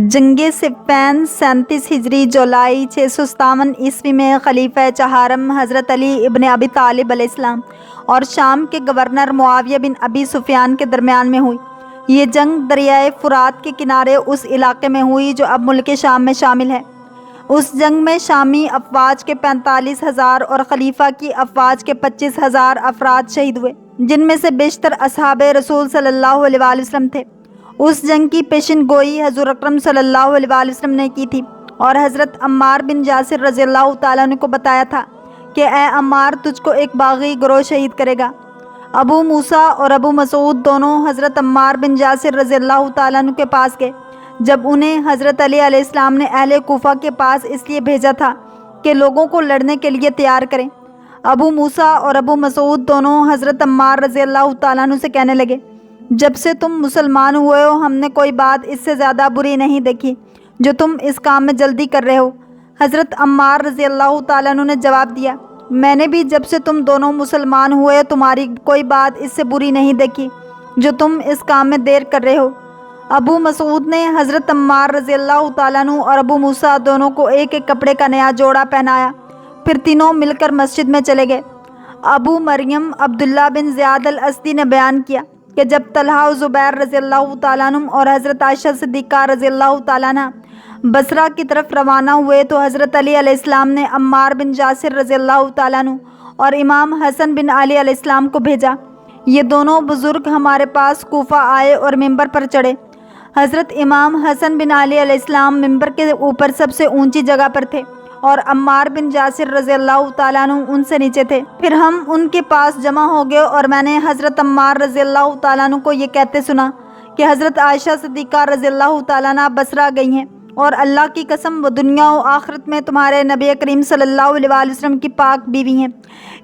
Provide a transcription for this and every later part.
جنگ صفین 37 ہجری جولائی 657 عیسوی میں خلیفہ چہارم حضرت علی ابن ابی طالب علیہ السلام اور شام کے گورنر معاویہ بن ابی سفیان کے درمیان میں ہوئی۔ یہ جنگ دریائے فرات کے کنارے اس علاقے میں ہوئی جو اب ملک شام میں شامل ہے۔ اس جنگ میں شامی افواج کے 45,000 اور خلیفہ کی افواج کے 25,000 افراد شہید ہوئے، جن میں سے بیشتر اصحاب رسول صلی اللہ علیہ وآلہ وسلم تھے۔ اس جنگ کی پیشن گوئی حضور اکرم صلی اللہ علیہ وآلہ وسلم نے کی تھی اور حضرت عمار بن یاسر رضی اللہ تعالیٰ عنہ کو بتایا تھا کہ اے عمار، تجھ کو ایک باغی گروہ شہید کرے گا۔ ابو موسیٰ اور ابو مسعود دونوں حضرت عمار بن یاسر رضی اللہ تعالیٰ عنہ کے پاس گئے، جب انہیں حضرت علی علیہ السلام نے اہل کوفہ کے پاس اس لیے بھیجا تھا کہ لوگوں کو لڑنے کے لیے تیار کریں۔ ابو موسیٰ اور ابو مسعود دونوں حضرت عمار رضی اللہ تعالیٰ عنہ سے کہنے لگے، جب سے تم مسلمان ہوئے ہو ہم نے کوئی بات اس سے زیادہ بری نہیں دیکھی جو تم اس کام میں جلدی کر رہے ہو۔ حضرت عمار رضی اللہ تعالیٰ عنہ نے جواب دیا، میں نے بھی جب سے تم دونوں مسلمان ہوئے تمہاری کوئی بات اس سے بری نہیں دیکھی جو تم اس کام میں دیر کر رہے ہو۔ ابو مسعود نے حضرت عمار رضی اللہ تعالیٰ عنہ اور ابو موسیٰ دونوں کو ایک ایک کپڑے کا نیا جوڑا پہنایا، پھر تینوں مل کر مسجد میں چلے گئے۔ ابو مریم عبداللہ بن زیاد الاسدی نے بیان کیا کہ جب طلحہ و زبیر رضی اللہ تعالیٰ عنہ اور حضرت عائشہ صدیقہ رضی اللہ تعالیٰ عنہ بصرہ کی طرف روانہ ہوئے تو حضرت علی علیہ السلام نے عمار بن یاسر رضی اللہ تعالیٰ عنہ اور امام حسن بن علی علیہ السلام کو بھیجا۔ یہ دونوں بزرگ ہمارے پاس کوفہ آئے اور ممبر پر چڑھے۔ حضرت امام حسن بن علی علیہ السلام ممبر کے اوپر سب سے اونچی جگہ پر تھے اور عمار بن یاسر رضی اللہ تعالیٰ عنہ ان سے نیچے تھے۔ پھر ہم ان کے پاس جمع ہو گئے اور میں نے حضرت عمار رضی اللہ تعالیٰ عنہ کو یہ کہتے سنا کہ حضرت عائشہ صدیقہ رضی اللہ تعالیٰ عنہ بصرہ گئی ہیں اور اللہ کی قسم وہ دنیا و آخرت میں تمہارے نبی کریم صلی اللہ علیہ وآلہ وسلم کی پاک بیوی ہیں،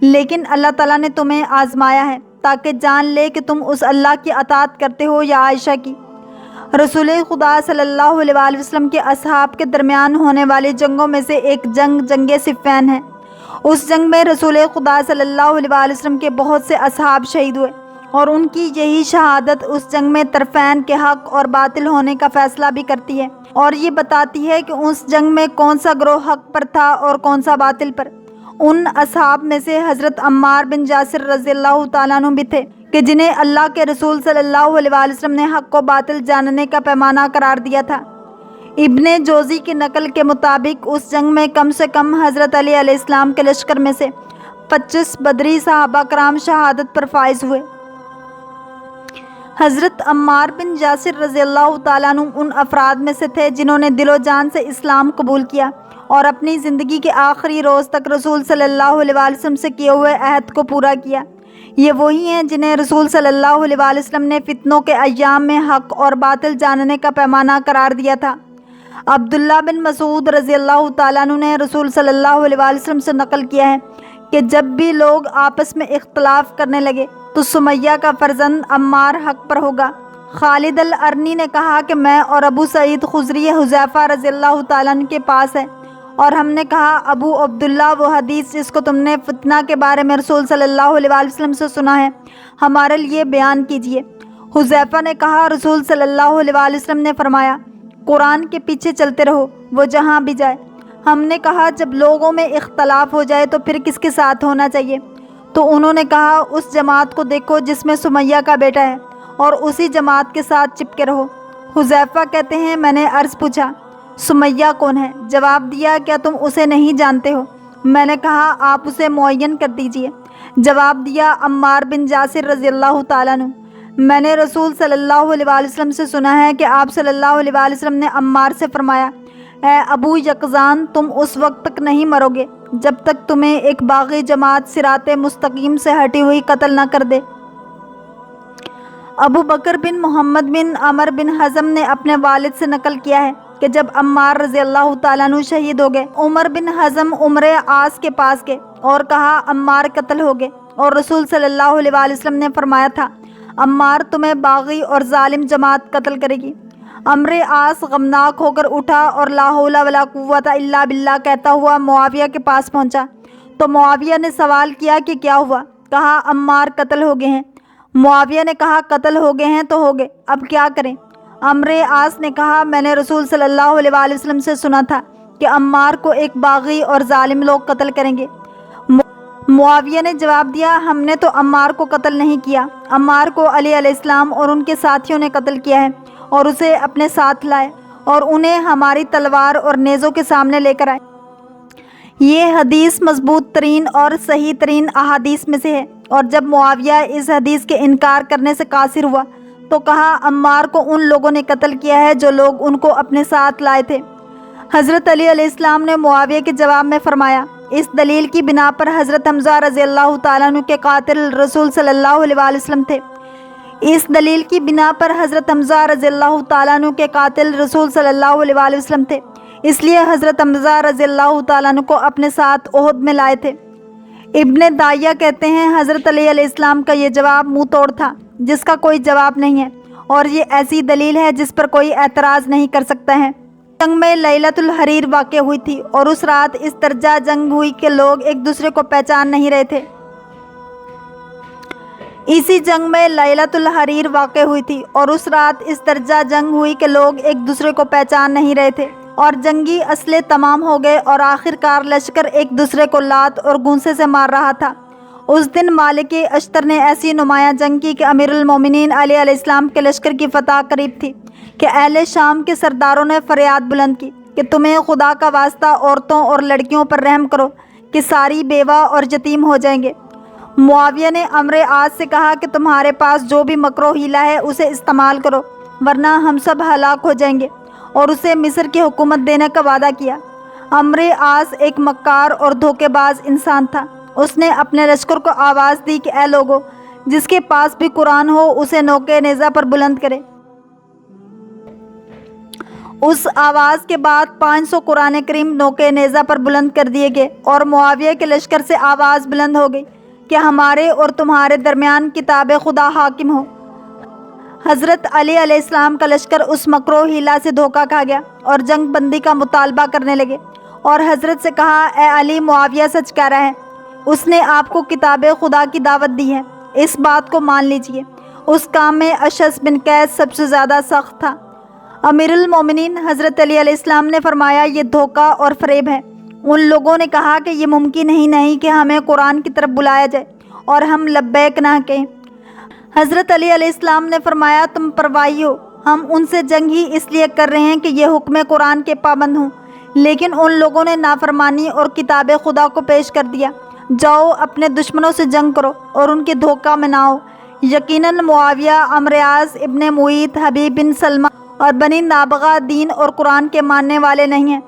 لیکن اللہ تعالیٰ نے تمہیں آزمایا ہے تاکہ جان لے کہ تم اس اللہ کی اطاعت کرتے ہو یا عائشہ کی۔ رسول خدا صلی اللہ علیہ وآلہ وسلم کے اصحاب کے درمیان ہونے والی جنگوں میں سے ایک جنگ صفین ہے۔ اس جنگ میں رسول خدا صلی اللہ علیہ وآلہ وسلم کے بہت سے اصحاب شہید ہوئے اور ان کی یہی شہادت اس جنگ میں طرفین کے حق اور باطل ہونے کا فیصلہ بھی کرتی ہے اور یہ بتاتی ہے کہ اس جنگ میں کون سا گروہ حق پر تھا اور کون سا باطل پر۔ ان اصحاب میں سے حضرت عمار بن یاسر رضی اللہ تعالیٰ عنہ بھی تھے کہ جنہیں اللہ کے رسول صلی اللہ علیہ وآلہ وسلم نے حق و باطل جاننے کا پیمانہ قرار دیا تھا۔ ابن جوزی کی نقل کے مطابق اس جنگ میں کم سے کم حضرت علی علیہ السلام کے لشکر میں سے 25 بدری صحابہ کرام شہادت پر فائز ہوئے۔ حضرت عمار بن یاسر رضی اللہ تعالیٰ عنہ ان افراد میں سے تھے جنہوں نے دل و جان سے اسلام قبول کیا اور اپنی زندگی کے آخری روز تک رسول صلی اللہ علیہ وآلہ وسلم سے کیے ہوئے عہد کو پورا کیا۔ یہ وہی ہیں جنہیں رسول صلی اللہ علیہ وآلہ وسلم نے فتنوں کے ایام میں حق اور باطل جاننے کا پیمانہ قرار دیا تھا۔ عبداللہ بن مسعود رضی اللہ تعالیٰ عنہ نے رسول صلی اللہ علیہ وآلہ وسلم سے نقل کیا ہے کہ جب بھی لوگ آپس میں اختلاف کرنے لگے تو سمیہ کا فرزند عمار حق پر ہوگا۔ خالد الارنی نے کہا کہ میں اور ابو سعید خضری حذیفہ رضی اللہ تعالیٰ عنہ کے پاس ہے اور ہم نے کہا، ابو عبداللہ، وہ حدیث جس کو تم نے فتنہ کے بارے میں رسول صلی اللہ علیہ وآلہ وسلم سے سنا ہے ہمارے لیے بیان کیجیے۔ حذیفہ نے کہا، رسول صلی اللہ علیہ وآلہ وسلم نے فرمایا، قرآن کے پیچھے چلتے رہو، وہ جہاں بھی جائے۔ ہم نے کہا، جب لوگوں میں اختلاف ہو جائے تو پھر کس کے ساتھ ہونا چاہیے؟ تو انہوں نے کہا، اس جماعت کو دیکھو جس میں سمیہ کا بیٹا ہے اور اسی جماعت کے ساتھ چپکے رہو۔ حذیفہ کہتے ہیں، میں نے عرض پوچھا، سمیہ کون ہے؟ جواب دیا، کیا تم اسے نہیں جانتے ہو؟ میں نے کہا، آپ اسے معین کر دیجئے۔ جواب دیا، عمار بن یاسر رضی اللہ تعالیٰ عنہ۔ میں نے رسول صلی اللہ علیہ وآلہ وسلم سے سنا ہے کہ آپ صلی اللہ علیہ وآلہ وسلم نے عمار سے فرمایا، اے ابو یقظان، تم اس وقت تک نہیں مرو گے جب تک تمہیں ایک باغی جماعت صراط مستقیم سے ہٹی ہوئی قتل نہ کر دے۔ ابو بکر بن محمد بن عمر بن حزم نے اپنے والد سے نقل کیا ہے کہ جب عمار رضی اللہ تعالیٰ عنہ شہید ہو گئے، عمر بن حزم عمر عاص کے پاس گئے اور کہا، عمار قتل ہو گئے، اور رسول صلی اللہ علیہ وآلہ وسلم نے فرمایا تھا، عمار تمہیں باغی اور ظالم جماعت قتل کرے گی۔ عمر عاص غمناک ہو کر اٹھا اور لا حول ولا قوت الا باللہ کہتا ہوا معاویہ کے پاس پہنچا تو معاویہ نے سوال کیا کہ کیا ہوا؟ کہا، عمار قتل ہو گئے ہیں۔ معاویہ نے کہا، قتل ہو گئے ہیں تو ہو گئے، اب کیا کریں؟ عمرو عاص نے کہا میں نے رسول صلی اللہ علیہ وآلہ وسلم سے سنا تھا کہ عمار کو ایک باغی اور ظالم لوگ قتل کریں گے۔ معاویہ نے جواب دیا ہم نے تو عمار کو قتل نہیں کیا، عمار کو علی علیہ السلام اور ان کے ساتھیوں نے قتل کیا ہے اور اسے اپنے ساتھ لائے اور انہیں ہماری تلوار اور نیزوں کے سامنے لے کر آئے۔ یہ حدیث مضبوط ترین اور صحیح ترین احادیث میں سے ہے۔ اور جب معاویہ اس حدیث کے انکار کرنے سے قاصر ہوا تو کہا عمار کو ان لوگوں نے قتل کیا ہے جو لوگ ان کو اپنے ساتھ لائے تھے۔ حضرت علی علیہ السلام نے معاویہ کے جواب میں فرمایا اس دلیل کی بنا پر حضرت حمزہ رضی اللہ تعالیٰ عنہ کے قاتل رسول صلی اللہ علیہ وآلہ وسلم تھے۔ اس دلیل کی بنا پر حضرت حمزہ رضی اللہ تعالیٰ عنہ کے قاتل رسول صلی اللہ علیہ وآلہ وسلم تھے، اس لیے حضرت حمزہ رضی اللہ تعالیٰ عنہ کو اپنے ساتھ احد میں لائے تھے۔ ابن داعیہ کہتے ہیں حضرت علی علیہ السلام کا یہ جواب منہ توڑ تھا جس کا کوئی جواب نہیں ہے، اور یہ ایسی دلیل ہے جس پر کوئی اعتراض نہیں کر سکتا ہے۔ جنگ میں لیلۃ الحریر واقع ہوئی تھی اور اس رات اس درجہ جنگ ہوئی کہ لوگ ایک دوسرے کو پہچان نہیں رہے تھے۔ اسی جنگ میں لیلۃ الحریر واقع ہوئی تھی اور اس رات اس درجہ جنگ ہوئی کہ لوگ ایک دوسرے کو پہچان نہیں رہے تھے اور جنگی اسلحے تمام ہو گئے اور آخر کار لشکر ایک دوسرے کو لات اور گونسے سے مار رہا تھا۔ اس دن مالک اشتر نے ایسی نمایاں جنگ کی کہ امیر المومنین علی علیہ السلام کے لشکر کی فتح قریب تھی کہ اہل شام کے سرداروں نے فریاد بلند کی کہ تمہیں خدا کا واسطہ عورتوں اور لڑکیوں پر رحم کرو کہ ساری بیوہ اور یتیم ہو جائیں گے۔ معاویہ نے عمرو عاص سے کہا کہ تمہارے پاس جو بھی مکر و حیلہ ہے اسے استعمال کرو ورنہ ہم سب ہلاک ہو جائیں گے، اور اسے مصر کی حکومت دینے کا وعدہ کیا۔ عمرو عاص ایک مکار اور دھوکے باز انسان تھا۔ اس نے اپنے لشکر کو آواز دی کہ اے لوگو، جس کے پاس بھی قرآن ہو اسے نوکے نیزہ پر بلند کرے۔ اس آواز کے بعد 500 قرآن کریم نوکے نیزہ پر بلند کر دیے گئے اور معاویہ کے لشکر سے آواز بلند ہو گئی کہ ہمارے اور تمہارے درمیان کتاب خدا حاکم ہو۔ حضرت علی علیہ السلام کا لشکر اس مکر و حیلہ سے دھوکہ کھا گیا اور جنگ بندی کا مطالبہ کرنے لگے اور حضرت سے کہا اے علی، معاویہ سچ کہہ رہا ہے، اس نے آپ کو کتاب خدا کی دعوت دی ہے، اس بات کو مان لیجئے۔ اس کام میں اشعث بن قیس سب سے زیادہ سخت تھا۔ امیر المومنین حضرت علی علیہ السلام نے فرمایا یہ دھوکہ اور فریب ہے۔ ان لوگوں نے کہا کہ یہ ممکن ہی نہیں کہ ہمیں قرآن کی طرف بلایا جائے اور ہم لبیک نہ کہیں۔ حضرت علی علیہ السلام نے فرمایا تم پرواہی ہو، ہم ان سے جنگ ہی اس لیے کر رہے ہیں کہ یہ حکم قرآن کے پابند ہوں، لیکن ان لوگوں نے نافرمانی اور کتاب خدا کو پیش کر دیا۔ جاؤ اپنے دشمنوں سے جنگ کرو اور ان کے دھوکہ میں نہ آؤ۔ یقیناً معاویہ، عمرو عاص ابن معیط، حبیب بن سلمہ اور بنی نابغہ دین اور قرآن کے ماننے والے نہیں ہیں،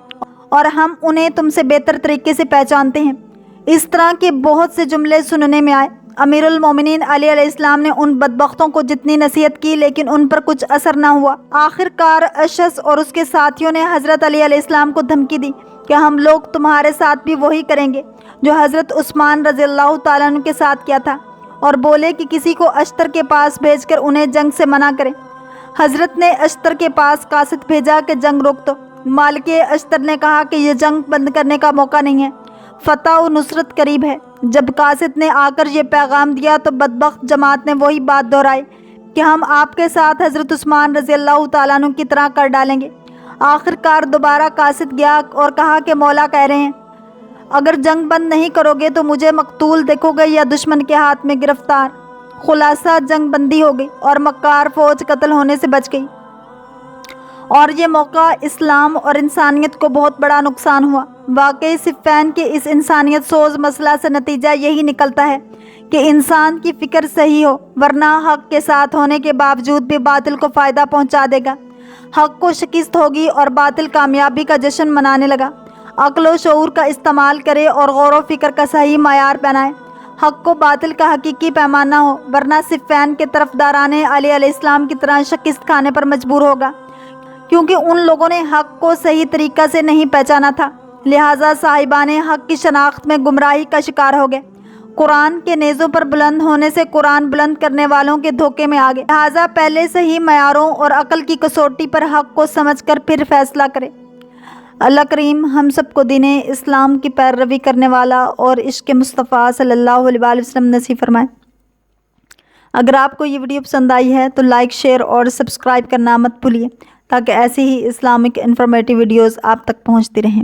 اور ہم انہیں تم سے بہتر طریقے سے پہچانتے ہیں۔ اس طرح کے بہت سے جملے سننے میں آئے۔ امیر المومنین علی علیہ السلام نے ان بدبختوں کو جتنی نصیحت کی لیکن ان پر کچھ اثر نہ ہوا۔ آخر کار اشعث اور اس کے ساتھیوں نے حضرت علی علیہ السلام کو دھمکی دی کہ ہم لوگ تمہارے ساتھ بھی وہی کریں گے جو حضرت عثمان رضی اللہ تعالیٰ عنہ کے ساتھ کیا تھا، اور بولے کہ کسی کو اشتر کے پاس بھیج کر انہیں جنگ سے منع کریں۔ حضرت نے اشتر کے پاس قاصد بھیجا کہ جنگ روک دو۔ مالک اشتر نے کہا کہ یہ جنگ بند کرنے کا موقع نہیں ہے، فتح و نصرت قریب ہے۔ جب قاصد نے آ کر یہ پیغام دیا تو بدبخت جماعت نے وہی بات دہرائی کہ ہم آپ کے ساتھ حضرت عثمان رضی اللہ تعالیٰ عنہ کی طرح کر ڈالیں گے۔ آخر کار دوبارہ قاصد گیا اور کہا کہ مولا کہہ رہے ہیں اگر جنگ بند نہیں کرو گے تو مجھے مقتول دیکھو گے یا دشمن کے ہاتھ میں گرفتار۔ خلاصہ جنگ بندی ہو گئی اور مکار فوج قتل ہونے سے بچ گئی، اور یہ موقع اسلام اور انسانیت کو بہت بڑا نقصان ہوا۔ واقعی صفین کے اس انسانیت سوز مسئلہ سے نتیجہ یہی نکلتا ہے کہ انسان کی فکر صحیح ہو، ورنہ حق کے ساتھ ہونے کے باوجود بھی باطل کو فائدہ پہنچا دے گا۔ حق کو شکست ہوگی اور باطل کامیابی کا جشن منانے لگا۔ عقل و شعور کا استعمال کرے اور غور و فکر کا صحیح معیار بنائے۔ حق کو باطل کا حقیقی پیمانہ ہو، ورنہ صفین کے طرفداران علی علیہ السلام کی طرح شکست کھانے پر مجبور ہوگا، کیونکہ ان لوگوں نے حق کو صحیح طریقہ سے نہیں پہچانا تھا، لہٰذا صاحبان حق کی شناخت میں گمراہی کا شکار ہو گئے۔ قرآن کے نیزوں پر بلند ہونے سے قرآن بلند کرنے والوں کے دھوکے میں آ گئے، لہٰذا پہلے صحیح معیاروں اور عقل کی کسوٹی پر حق کو سمجھ کر پھر فیصلہ کرے۔ اللہ کریم ہم سب کو دین اسلام کی پیروی کرنے والا اور عشق مصطفیٰ صلی اللہ علیہ وسلم نصیب فرمائے۔ اگر آپ کو یہ ویڈیو پسند آئی ہے تو لائک، شیئر اور سبسکرائب کرنا مت بھولیے تاکہ ایسی ہی اسلامک انفارمیٹیو ویڈیوز آپ تک پہنچتی رہیں۔